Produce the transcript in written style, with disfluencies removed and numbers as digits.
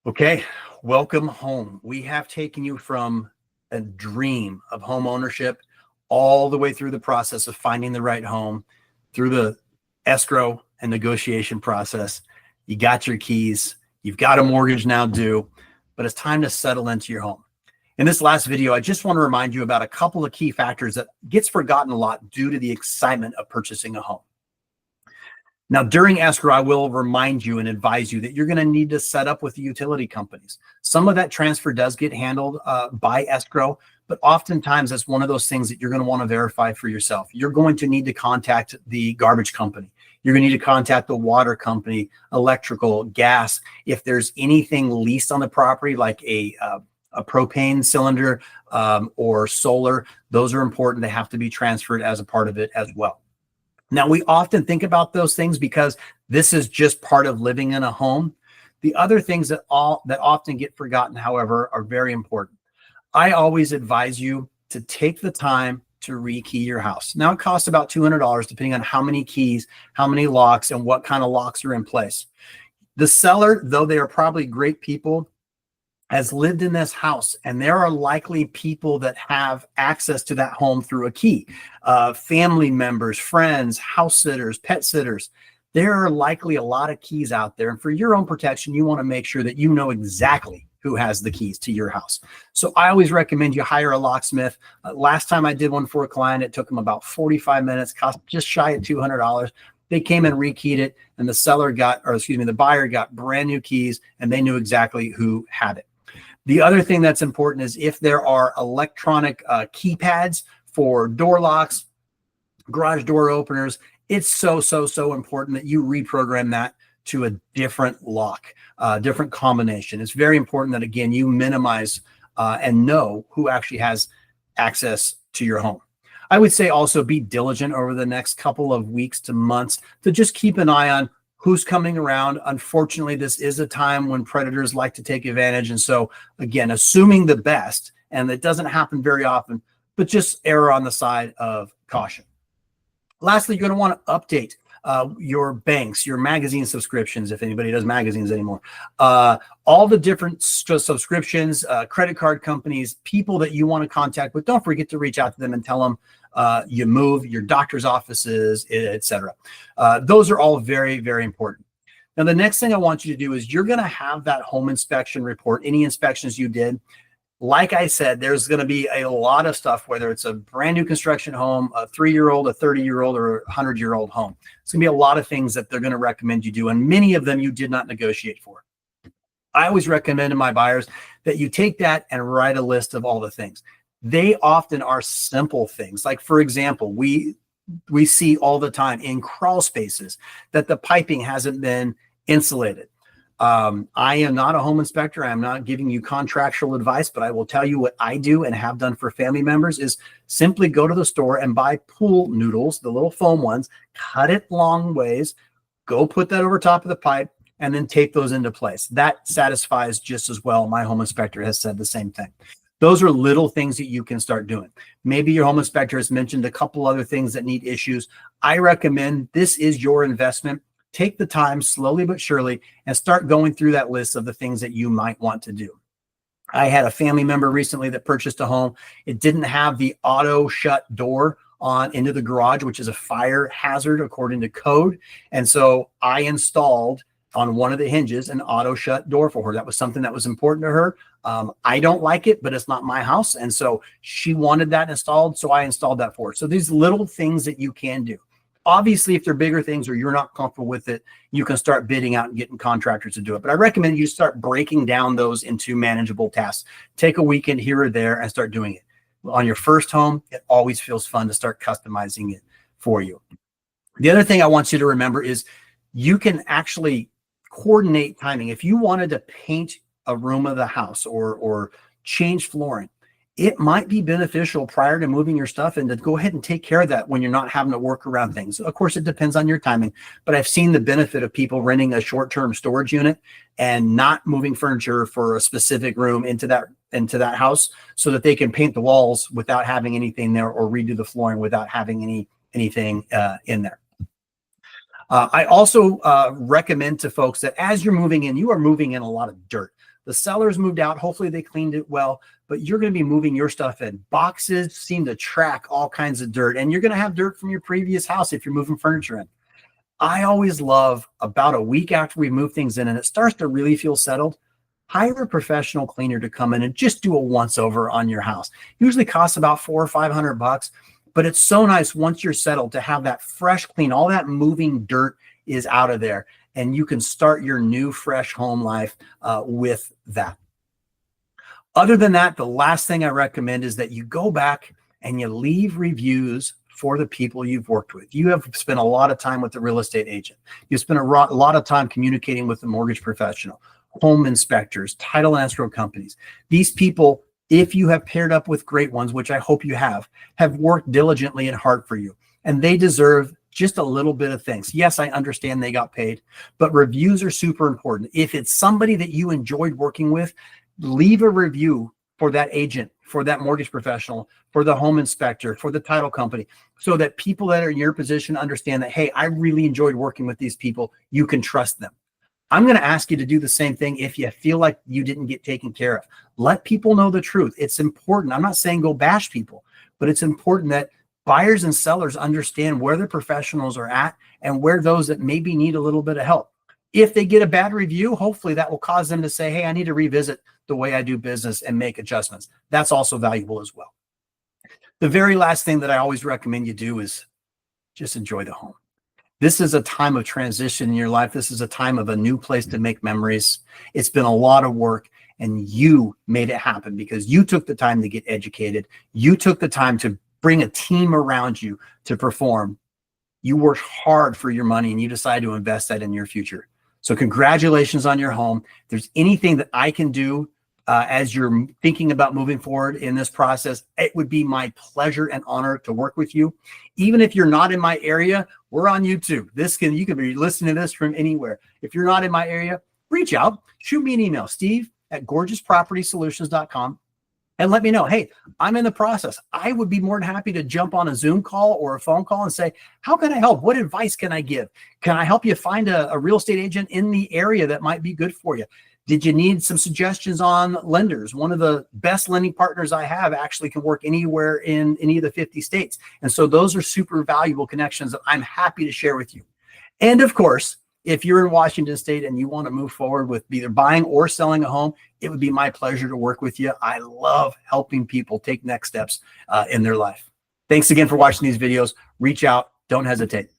Okay, welcome home. We have taken you from a dream of home ownership all the way through the process of finding the right home, through the escrow and negotiation process. You got your keys, you've got a mortgage now due, but it's time to settle into your home. In this last video, I just want to remind you about a couple of key factors that gets forgotten a lot due to the excitement of purchasing a home. Now, during escrow, I will remind you and advise you that you're going to need to set up with the utility companies. Some of that transfer does get handled by escrow, but oftentimes that's one of those things that you're going to want to verify for yourself. You're going to need to contact the garbage company. You're going to need to contact the water company, electrical, gas. If there's anything leased on the property, like a propane cylinder or solar, those are important. They have to be transferred as a part of it as well. Now, we often think about those things because this is just part of living in a home. The other things that often get forgotten, however, are very important. I always advise you to take the time to rekey your house. Now, it costs about $200 depending on how many keys, how many locks, and what kind of locks are in place. The seller, though they are probably great people, has lived in this house, and there are likely people that have access to that home through a key. Family members, friends, house sitters, pet sitters. There are likely a lot of keys out there. And for your own protection, you want to make sure that you know exactly who has the keys to your house. So I always recommend you hire a locksmith. Last time I did one for a client, it took them about 45 minutes, cost just shy of $200. They came and rekeyed it, and the buyer got brand new keys, and they knew exactly who had it. The other thing that's important is if there are electronic keypads for door locks, garage door openers, it's so important that you reprogram that to a different lock, different combination. It's very important that, again, you minimize and know who actually has access to your home. I would say also be diligent over the next couple of weeks to months to just keep an eye on who's coming around. Unfortunately, this is a time when predators like to take advantage. And so, again, assuming the best, and it doesn't happen very often, but just err on the side of caution. Lastly, you're going to want to update your banks, your magazine subscriptions, if anybody does magazines anymore, all the different subscriptions, credit card companies, people that you want to contact with. Don't forget to reach out to them and tell them you move, your doctor's offices, etc. Those are all very, very important. Now, the next thing I want you to do is you're going to have that home inspection report, any inspections you did. Like I said, there's going to be a lot of stuff, whether it's a brand new construction home, a 3-year-old, a 30-year-old, or a 100-year-old home. It's going to be a lot of things that they're going to recommend you do, and many of them you did not negotiate for. I always recommend to my buyers that you take that and write a list of all the things. They often are simple things. Like, for example, we see all the time in crawl spaces that the piping hasn't been insulated. I am not a home inspector. I'm not giving you contractual advice, but I will tell you what I do and have done for family members is simply go to the store and buy pool noodles, the little foam ones, cut it long ways, go put that over top of the pipe, and then tape those into place. That satisfies just as well. My home inspector has said the same thing. Those are little things that you can start doing. Maybe your home inspector has mentioned a couple other things that need issues. I recommend this is your investment. Take the time slowly but surely and start going through that list of the things that you might want to do. I had a family member recently that purchased a home. It didn't have the auto shut door on into the garage, which is a fire hazard according to code. And so I installed on one of the hinges an auto shut door for her. That was something that was important to her. I don't like it, but it's not my house. And so she wanted that installed. So I installed that for her. So these little things that you can do. Obviously, if they're bigger things or you're not comfortable with it, you can start bidding out and getting contractors to do it. But I recommend you start breaking down those into manageable tasks. Take a weekend here or there and start doing it. On your first home, it always feels fun to start customizing it for you. The other thing I want you to remember is you can actually coordinate timing. If you wanted to paint a room of the house or change flooring, it might be beneficial prior to moving your stuff and to go ahead and take care of that when you're not having to work around things. Of course, it depends on your timing, but I've seen the benefit of people renting a short-term storage unit and not moving furniture for a specific room into that house so that they can paint the walls without having anything there or redo the flooring without having anything in there. I also recommend to folks that as you're moving in, you are moving in a lot of dirt. The sellers moved out. Hopefully they cleaned it well, but you're going to be moving your stuff in. Boxes seem to track all kinds of dirt, and you're going to have dirt from your previous house if you're moving furniture in. I always love about a week after we move things in and it starts to really feel settled, hire a professional cleaner to come in and just do a once over on your house. Usually costs about $400 or $500, but it's so nice once you're settled to have that fresh clean. All that moving dirt is out of there, and you can start your new fresh home life with that. Other than that, the last thing I recommend is that you go back and you leave reviews for the people you've worked with. You have spent a lot of time with the real estate agent. You spent a lot of time communicating with the mortgage professional, home inspectors, title and escrow companies. These people, if you have paired up with great ones, which I hope you have worked diligently and hard for you, and they deserve just a little bit of thanks. Yes, I understand they got paid, but reviews are super important. If it's somebody that you enjoyed working with, leave a review for that agent, for that mortgage professional, for the home inspector, for the title company, so that people that are in your position understand that, hey, I really enjoyed working with these people. You can trust them. I'm going to ask you to do the same thing if you feel like you didn't get taken care of. Let people know the truth. It's important. I'm not saying go bash people, but it's important that buyers and sellers understand where the professionals are at and where those that maybe need a little bit of help. If they get a bad review, hopefully that will cause them to say, hey, I need to revisit the way I do business and make adjustments. That's also valuable as well. The very last thing that I always recommend you do is just enjoy the home. This is a time of transition in your life. This is a time of a new place to make memories. It's been a lot of work, and you made it happen because you took the time to get educated. You took the time to bring a team around you to perform. You worked hard for your money, and you decided to invest that in your future. So congratulations on your home. If there's anything that I can do as you're thinking about moving forward in this process, it would be my pleasure and honor to work with you. Even if you're not in my area, we're on YouTube. You can be listening to this from anywhere. If you're not in my area, reach out, shoot me an email, steve@gorgeouspropertysolutions.com. and let me know, hey, I'm in the process. I would be more than happy to jump on a Zoom call or a phone call and say, how can I help? What advice can I give? Can I help you find a real estate agent in the area that might be good for you? Did you need some suggestions on lenders? One of the best lending partners I have actually can work anywhere in any of the 50 states. And so those are super valuable connections that I'm happy to share with you. And of course, if you're in Washington State and you want to move forward with either buying or selling a home, it would be my pleasure to work with you. I love helping people take next steps in their life. Thanks again for watching these videos. Reach out. Don't hesitate.